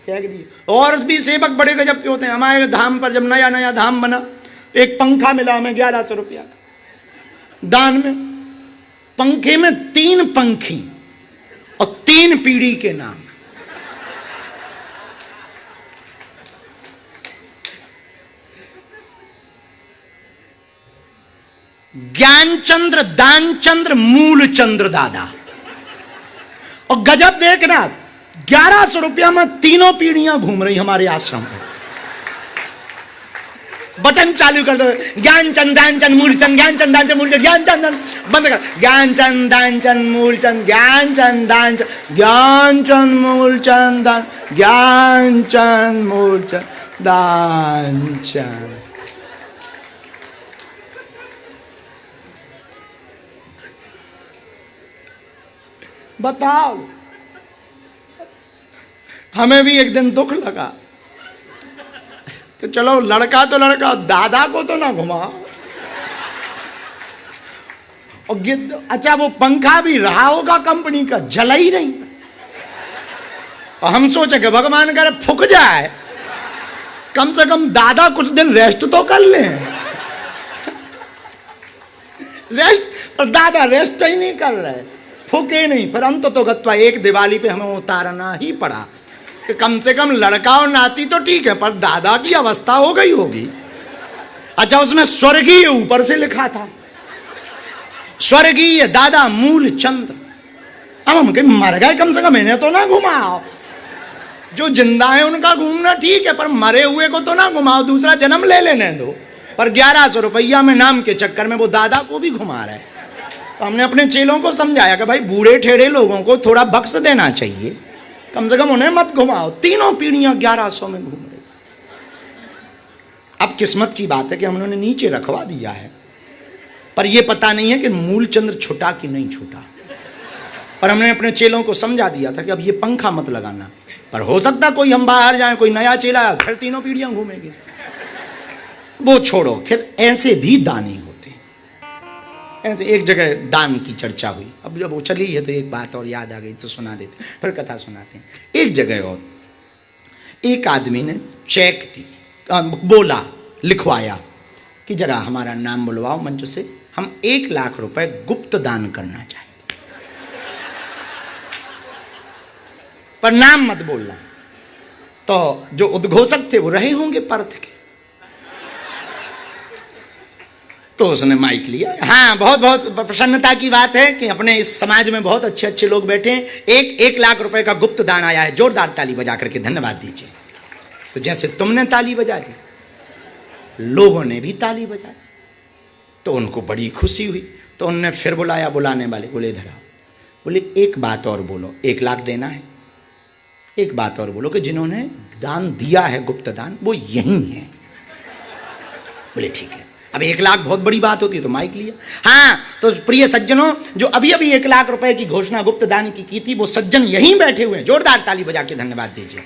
Check दिए। और भी सेवक बड़े गजब के होते हैं। हमारे धाम पर जब नया नया धाम बना, एक पंखा मिला हमें 1100 रुपया का दान में। पंखे में 3 पंखी और 3 पीढ़ी के नाम। ज्ञानचंद्र, दानचंद्र, मूलचंद्र दादा। और गजब देखना, 1100 रुपया में 3 पीढ़ियां घूम रही हमारे आश्रम पर। बटन चालू कर दो, ज्ञानचंद दानचंद मूलचंद, ज्ञानचंद दानचंद मूलचंद, ज्ञानचंद बंद कर, ज्ञानचंद दानचंद मूलचंद, ज्ञानचंद दानचंद, ज्ञानचंद मूलचंद दान, ज्ञानचंद मूलचंद दानचंद। बताओ, हमें भी एक दिन दुख लगा तो चलो लड़का तो लड़का, दादा को तो ना घुमाओ। और अच्छा वो पंखा भी रहा होगा कंपनी का, जला ही नहीं। और हम सोचे कि भगवान करे फूक जाए, कम से कम दादा कुछ दिन रेस्ट तो कर लें। रेस्ट, पर दादा रेस्ट ही नहीं कर रहे, फूके नहीं। पर अंत तो गत्वा एक दिवाली पे हमें उतारना ही पड़ा कि कम से कम लड़का और नाती तो ठीक है, पर दादा की अवस्था हो गई होगी। अच्छा उसमें स्वर्गीय ऊपर से लिखा था, स्वर्गीय दादा मूलचंद्र। अब हम कहीं मर गए, कम से कम इन्हें तो ना घुमाओ। जो जिंदा है उनका घूमना ठीक है, पर मरे हुए को तो ना घुमाओ, दूसरा जन्म ले लेने दो। पर 1100 रुपया में नाम के चक्कर में वो दादा को भी घुमा रहे। तो हमने अपने चेलों को समझाया कि भाई बूढ़े ठेढ़े लोगों को थोड़ा बख्श देना चाहिए, कम से कम उन्हें मत घुमाओ। 3 पीढ़ियां 1100 में घूम रही। अब किस्मत की बात है कि हम उन्होंने नीचे रखवा दिया है, पर यह पता नहीं है कि मूलचंद्र छूटा कि नहीं छूटा। पर हमने अपने चेलों को समझा दिया था कि अब ये पंखा मत लगाना, पर हो सकता कोई हम बाहर जाए, कोई नया चेला फिर 3 पीढ़ियां घूमेगी, वो छोड़ो। फिर ऐसे भी दानी होते हैं। ऐसे एक जगह दान की चर्चा हुई, अब जब वो चली है तो एक बात और याद आ गई तो सुना देते, फिर कथा सुनाते हैं। एक जगह और एक आदमी ने चेक दी, बोला, लिखवाया कि जरा हमारा नाम बुलवाओ मंच से, हम 1 लाख रुपए गुप्त दान करना चाहते, पर नाम मत बोलना। तो जो उद्घोषक थे वो रहे होंगे पर्थ के, तो उसने माइक लिया। हाँ, बहुत बहुत प्रसन्नता की बात है कि अपने इस समाज में बहुत अच्छे अच्छे लोग बैठे हैं। 1 लाख रुपए का गुप्त दान आया है, जोरदार ताली बजा करके धन्यवाद दीजिए। तो जैसे तुमने ताली बजा दी, लोगों ने भी ताली बजा दी, तो उनको बड़ी खुशी हुई। तो उन्होंने फिर बुलाया, बुलाने वाले बोले इधर आओ, बोले एक बात और बोलो, 1 लाख देना है, एक बात और बोलो कि जिन्होंने दान दिया है गुप्त दान वो यही है। बोले ठीक है। अब 1 लाख बहुत बड़ी बात होती है, तो माइक लिया। हाँ, तो प्रिय सज्जनों, जो अभी अभी 1 लाख रुपए की घोषणा गुप्त दान की थी, वो सज्जन यहीं बैठे हुए हैं, जोरदार ताली बजा के धन्यवाद दीजिए।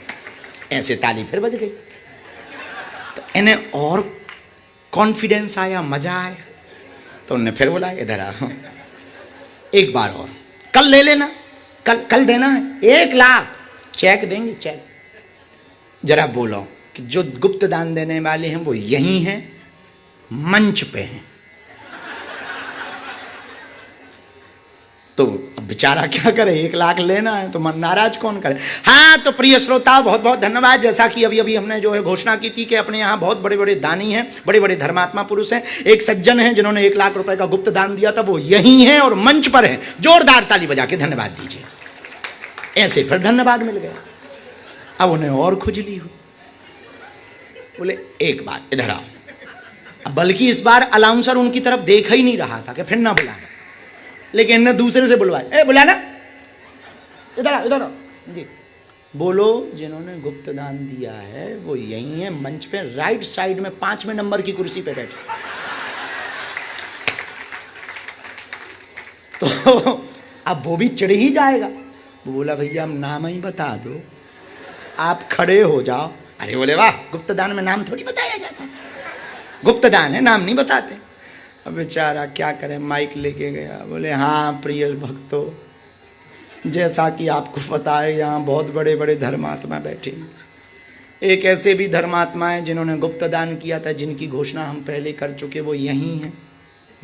ऐसे ताली फिर बज गई, तो इन्हें और कॉन्फिडेंस आया, मजा आया। तो उन्होंने फिर बोला इधर आओ, एक बार और, कल ले लेना, कल देना है 1 लाख, चेक देंगे, चेक। जरा बोलो कि जो गुप्त दान देने वाले हैं वो यही हैं, मंच पे हैं। तो अब बेचारा क्या करे, 1 लाख लेना है तो मन नाराज कौन करे। हाँ, तो प्रिय श्रोता, बहुत बहुत धन्यवाद। जैसा कि अभी अभी हमने जो है घोषणा की थी कि अपने यहाँ बहुत बड़े बड़े दानी हैं, बड़े बड़े धर्मात्मा पुरुष हैं। एक सज्जन हैं जिन्होंने 1 लाख रुपए का गुप्त दान दिया था, वो यही हैं और मंच पर हैं। जोरदार ताली बजा के धन्यवाद दीजिए। ऐसे फिर धन्यवाद मिल गया। अब उन्हें और खुजली हुई, बोले एक बार इधर आओ। बल्कि इस बार अलाउंसर उनकी तरफ देख ही नहीं रहा था कि फिर ना बुलाए, लेकिन इन्हें दूसरे से बुलवाया, ए बुलाना, इधर आओ, इधर आओ जी। बोलो जिन्होंने गुप्त दान दिया है वो यही है, मंच पे राइट साइड में 5वें नंबर की कुर्सी पे बैठे। तो अब वो भी चिढ़ ही जाएगा। वो बोला भैया हम नाम ही बता दो, आप खड़े हो जाओ। अरे बोले वाह, गुप्त दान में नाम थोड़ी बताया जाता, गुप्त दान है, नाम नहीं बताते। अब बेचारा क्या करे, माइक लेके गया। बोले हाँ प्रिय भक्तों, जैसा कि आपको पता है यहाँ बहुत बड़े बड़े धर्मात्मा बैठे हैं, एक ऐसे भी धर्मात्मा हैं जिन्होंने गुप्त दान किया था, जिनकी घोषणा हम पहले कर चुके, वो यहीं हैं,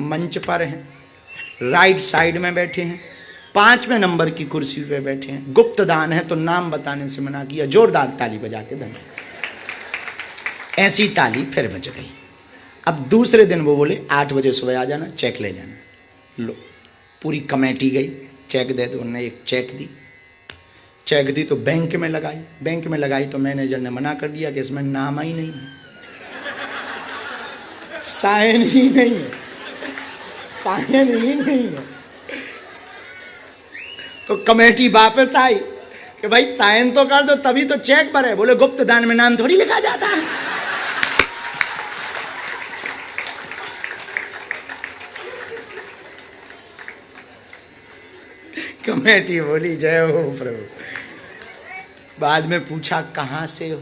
मंच पर हैं, राइट साइड में बैठे हैं, 5वें नंबर की कुर्सी पे बैठे हैं। गुप्त दान है तो नाम बताने से मना किया। जोरदार ताली बजा के धन्यवाद। ऐसी ताली फिर बज गई। अब दूसरे दिन वो बोले 8 बजे सुबह आ जाना, चेक ले जाना। लो, पूरी कमेटी गई, चेक दे दो। उन्होंने एक चेक दी, चेक दी तो बैंक में लगाई। बैंक में लगाई तो मैनेजर ने मना कर दिया कि इसमें नाम ही नहीं है, साइन ही नहीं है, साइन ही नहीं है। तो कमेटी वापस आई कि भाई साइन तो कर दो तभी तो चेक भरे। बोले गुप्त दान में नाम थोड़ी लिखा जाता है। कमेटी बोली जय हो प्रभु। बाद में पूछा कहां से हो?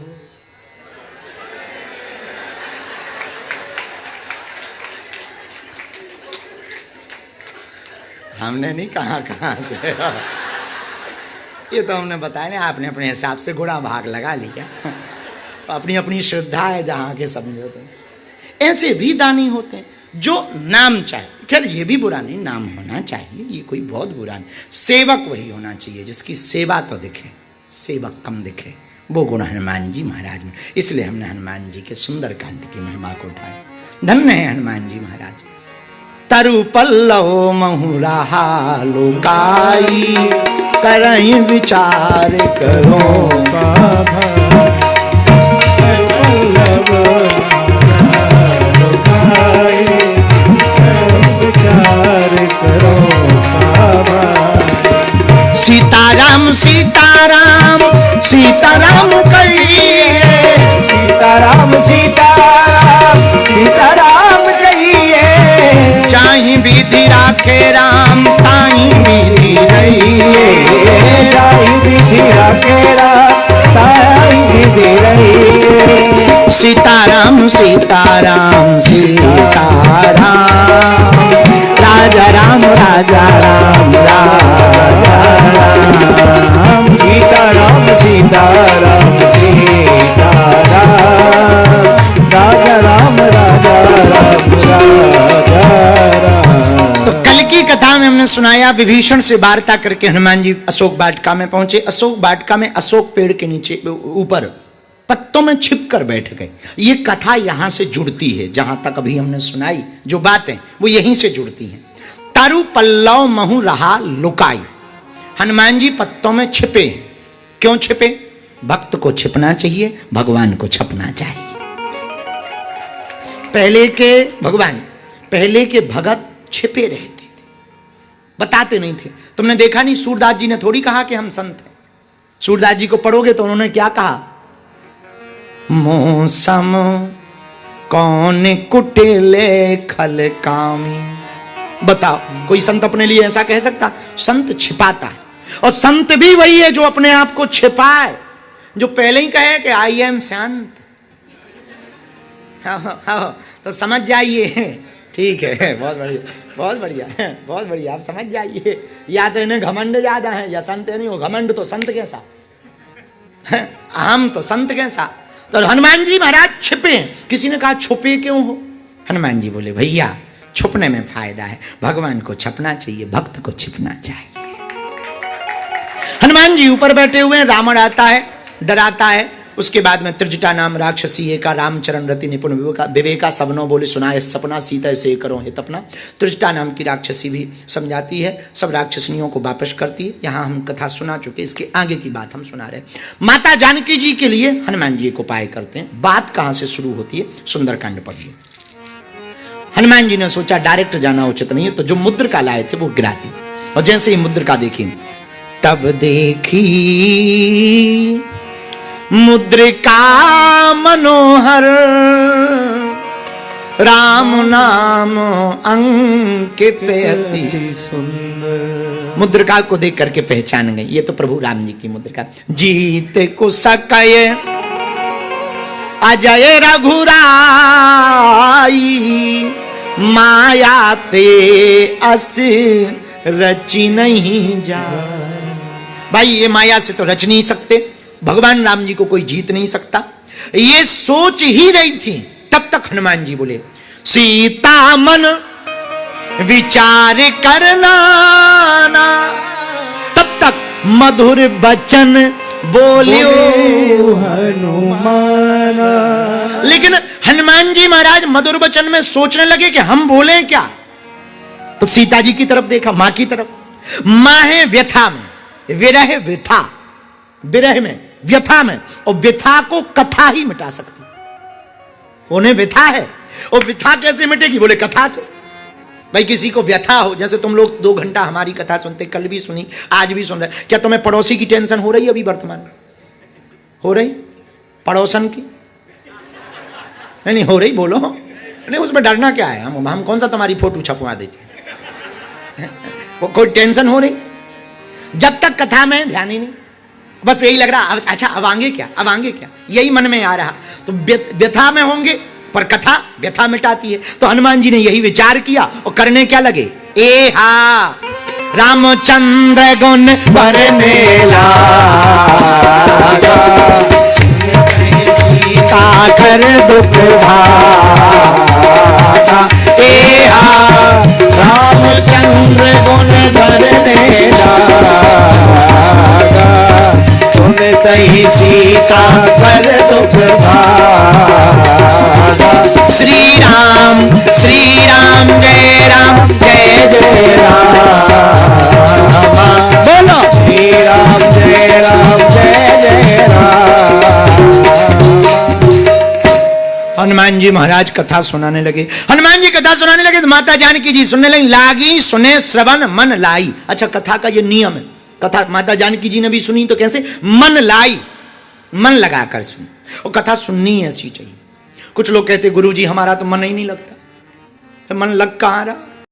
हमने नहीं कहा कहां से। ये तो हमने बताया ना, आपने अपने हिसाब से गुणा भाग लगा लिया। अपनी अपनी श्रद्धा है, जहां के समझो। तो ऐसे भी दानी होते हैं जो नाम चाहे। खैर ये भी बुरा नहीं, नाम होना चाहिए, ये कोई बहुत बुरा नहीं। सेवक वही होना चाहिए जिसकी सेवा तो दिखे, सेवक कम दिखे। वो गुण हनुमान जी महाराज में। इसलिए हमने हनुमान जी के सुंदर कांड की महिमा को उठाया। धन्य है हनुमान जी महाराज। तरु पल्लव महुराहा लोकाई, करई विचार करो सीताराम सीताराम सीताराम कहिए, सीताराम सीताराम सीताराम कहिए। चाहि विधि राखे राम ताहि विधि रहिए, चाहि विधि राखे राम ताहि विधि रहिए। सीताराम सीताराम सीताराम, राजा राम राजा राम राजा राम। सीताराम सीताराम सीताराम, राजा राम राजा राम राजा राम। तो कल की कथा में हमने सुनाया, विभीषण से वार्ता करके हनुमान जी अशोक वाटिका में पहुंचे। अशोक वाटिका में अशोक पेड़ के नीचे ऊपर पत्तों में छिप कर बैठ गए। ये कथा यहां से जुड़ती है, जहां तक अभी हमने सुनाई जो बातें वो यहीं से जुड़ती हैं। तरु पल्लव महु रहा लुकाई। हनुमान जी पत्तों में छिपे। क्यों छिपे? भक्त को छिपना चाहिए, भगवान को छपना चाहिए। पहले के भगवान, पहले के भगत छिपे रहते थे, बताते नहीं थे। तुमने देखा नहीं, सूरदास जी ने थोड़ी कहा कि हम संत हैं। सूरदास जी को पढ़ोगे तो उन्होंने क्या कहा? मौसम कौन कुटिले खल कामी। बताओ, कोई संत अपने लिए ऐसा कह सकता? संत छिपाता है, और संत भी वही है जो अपने आप को छिपाए, जो पहले ही कहे कि आई एम शांत। तो समझ जाइए, ठीक है, बहुत बढ़िया, बहुत बढ़िया, बहुत बढ़िया। आप समझ जाइए, या तो इन्हें घमंड ज्यादा है या संत नहीं हो। घमंड तो संत कैसा, हम तो संत कैसा। तो हनुमान जी महाराज छिपे। किसी ने कहा छुपे क्यों हो? हनुमान जी बोले भैया छुपने में फायदा है, भगवान को छपना चाहिए, भक्त को छिपना चाहिए। हनुमान जी ऊपर बैठे हुए हैं, रावण आता है, डराता है। उसके बाद में त्रिजटा नाम राक्षसी एका, रामचरण रति निपुण विवेका, सबनो बोले सुनाए सपना, सीता से करो हित अपना। त्रिजटा नाम की राक्षसी भी समझाती है, सब राक्षसनियों को वापस करती है। यहाँ हम कथा सुना चुके, इसके आगे की बात हम सुना रहे। माता जानकी जी के लिए हनुमान जी एक उपाय करते हैं। बात कहाँ से शुरू होती है? सुंदरकांड पढ़िए। हनुमान जी ने सोचा डायरेक्ट जाना उचित नहीं है, तो जो मुद्रिका लाए थे वो गिरा दी। और जैसे ही मुद्रिका देखी, तब देखी मुद्रिका मनोहर, राम नाम अंकित अति सुंदर। मुद्रिका को देख करके पहचान गई, ये तो प्रभु राम जी की मुद्रिका। जीत को सकय अजय रघुराई, माया ते अस रची नहीं जा। भाई ये माया से तो रच नहीं सकते, भगवान राम जी को कोई जीत नहीं सकता। ये सोच ही रही थी, तब तक हनुमान जी बोले, सीता मन विचार करना ना। तब तक मधुर वचन बोलियो हनुमान। लेकिन हनुमान जी महाराज मधुर वचन में सोचने लगे कि हम बोले क्या। तो सीता जी की तरफ देखा, मां की तरफ। मां है व्यथा में, विरह व्यथा, विरह में व्यथा में, और व्यथा को कथा ही मिटा सकती। उन्हें व्यथा है, और व्यथा कैसे मिटेगी? बोले कथा से। भाई किसी को व्यथा हो, जैसे तुम लोग 2 घंटा हमारी कथा सुनते, कल भी सुनी, आज भी सुन रहे, क्या तुम्हें पड़ोसी की टेंशन हो रही है? अभी वर्तमान में हो रही? पड़ोसन की नहीं हो रही? बोलो नहीं, उसमें डरना क्या है? हम कौन सा तुम्हारी फोटो छपवा देते हैं? वो कोई टेंशन हो रही? जब तक कथा में ध्यान ही नहीं, बस यही लग रहा, अच्छा अब आगे क्या, अब आगे क्या, यही मन में आ रहा। तो व्यथा में होंगे, पर कथा व्यथा मिटाती है। तो हनुमान जी ने यही विचार किया और करने क्या लगे, ए हा रामचंद्र गुण बरने लागा, सीता कर दुख भागा। ए हा रामचंद्र गुण बरने लागा, सुनते ही सीता कर दुख भागा। श्री राम जय राम जय जय राम। बोलो श्री राम जय जय राम। हनुमान जी महाराज कथा सुनाने लगे। हनुमान जी कथा सुनाने लगे तो माता जानकी जी सुनने लगी। लागी सुने श्रवण मन लाई। अच्छा, कथा का ये नियम है। कथा माता जानकी जी ने भी सुनी, तो कैसे? मन लाई, मन लगाकर सुन। और कथा सुननी ऐसी चाहिए। कुछ लोग कहते गुरुजी हमारा तो मन ही नहीं लगता। तो मन लग कहाँ रहा?